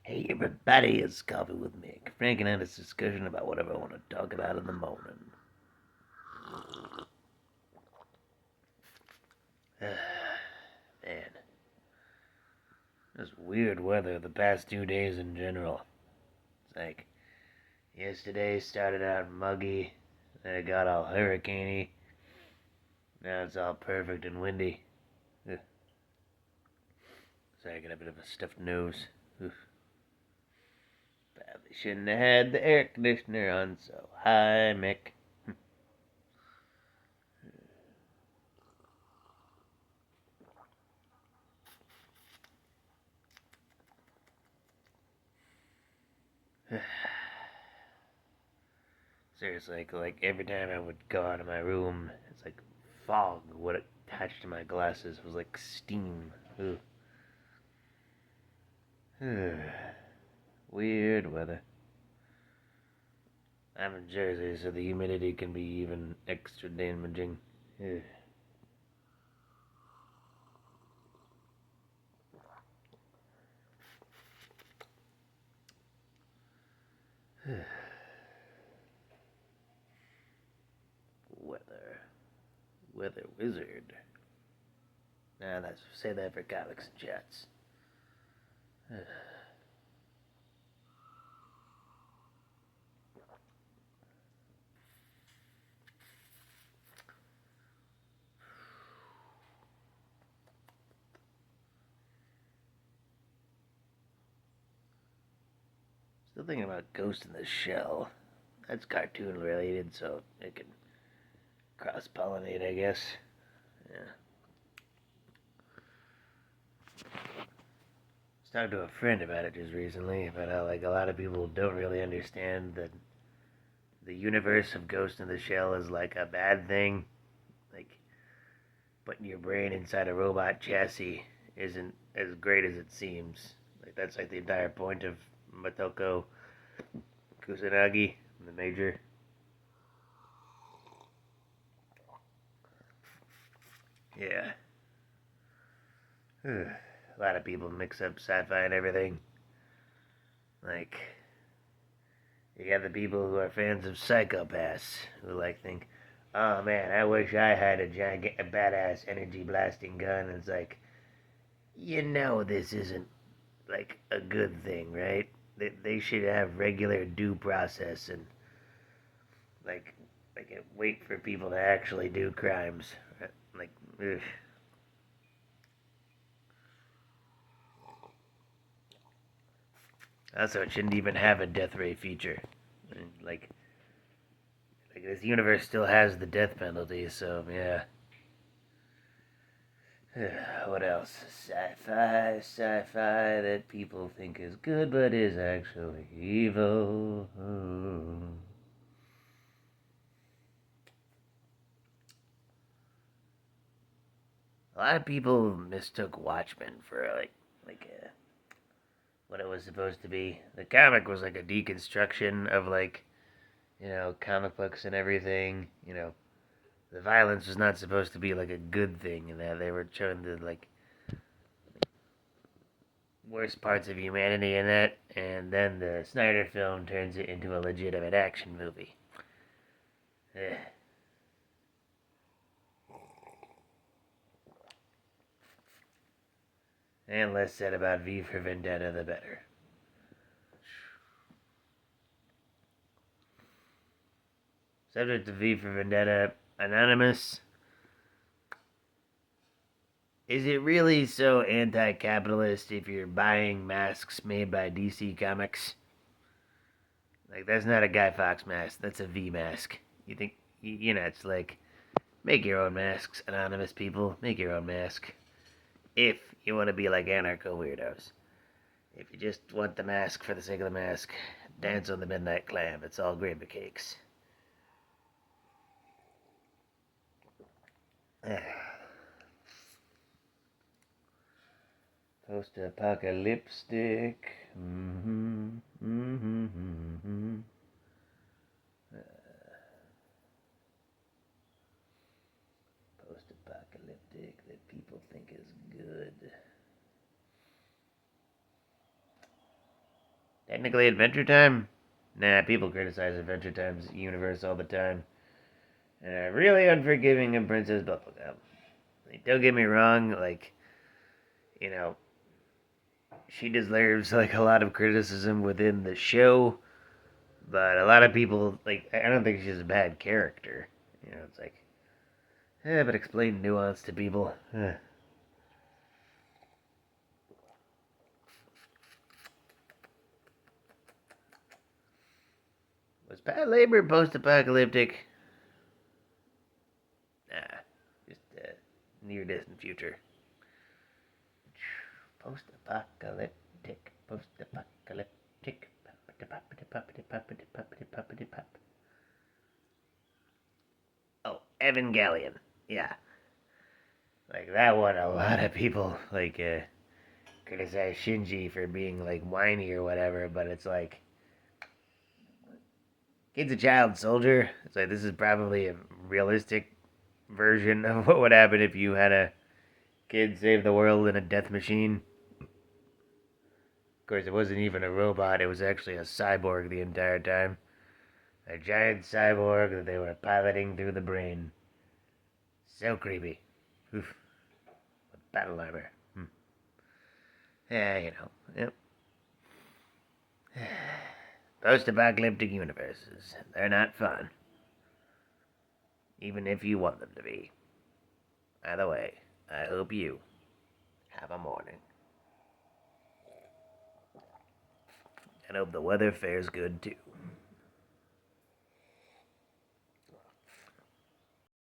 Hey everybody, it's Coffee with Mick. Frank and I had this discussion about whatever I want to talk about in the morning. Man, this weird weather the past 2 days in general. It's like, yesterday started out muggy, then it got all hurricaney, now it's all perfect and windy. Ugh. Sorry, I got a bit of a stuffed nose. Ugh. Probably shouldn't have had the air conditioner on, so hi Mick. Seriously, like every time I would go out of my room, it's like fog. What attached to my glasses was like steam. Ugh. Weird weather. I'm in Jersey, so the humidity can be even extra damaging. Ugh. Weather. Weather wizard. Nah, that's say that for comics and chats. Still thinking about Ghost in the Shell. That's cartoon related, so it can cross pollinate, I guess. Yeah. Was talking to a friend about it just recently, about how like a lot of people don't really understand that the universe of Ghost in the Shell is like a bad thing. Like putting your brain inside a robot chassis isn't as great as it seems. Like that's like the entire point of Motoko Kusanagi, the major. Yeah. A lot of people mix up sci-fi and everything. Like you got the people who are fans of Psychopaths who like think, oh man, I wish I had a badass energy blasting gun. And it's like, this isn't like a good thing, right? They should have regular due process and like wait for people to actually do crimes. Like, ugh. Also, it shouldn't even have a death ray feature. Like, like this universe still has the death penalty, so yeah. What else? Sci-fi that people think is good but is actually evil. A lot of people mistook Watchmen for what it was supposed to be. The comic was like a deconstruction of comic books and everything. The violence was not supposed to be like a good thing, and that they were showing the worst parts of humanity in it, and then the Snyder film turns it into a legitimate action movie. Ugh. And less said about V for Vendetta, the better. Subject to V for Vendetta, Anonymous. Is it really so anti-capitalist if you're buying masks made by DC Comics? Like, that's not a Guy Fawkes mask. That's a V mask. You think, it's like, make your own masks, anonymous people. Make your own mask. If you want to be like anarcho weirdos. If you just want the mask for the sake of the mask, dance on the midnight clam. It's all gravy cakes. Post-apocalyptic. Mm-hmm. Mm-hmm. Mm-hmm. Post-apocalyptic that people think is good. Technically Adventure Time? Nah, people criticize Adventure Time's universe all the time. And are really unforgiving of Princess Bubblegum. Like, don't get me wrong, like, you know, she deserves, like, a lot of criticism within the show, but a lot of people, like, I don't think she's a bad character. You know, it's like, but explain nuance to people. Was Pat Labor post-apocalyptic? Nah, just near-distant future. Post-apocalyptic, post-apocalyptic. Oh, Evangelion. Yeah. Like, that one, a lot of people, like, criticize Shinji for being, like, whiny or whatever, but it's like, kid's a child soldier. It's like, this is probably a realistic version of what would happen if you had a kid save the world in a death machine. Of course, it wasn't even a robot, it was actually a cyborg the entire time. A giant cyborg that they were piloting through the brain. So creepy. Oof. With battle armor. Yeah, you know. Yep. Post-apocalyptic universes. They're not fun. Even if you want them to be. Either way, I hope you have a morning. And hope the weather fares good too.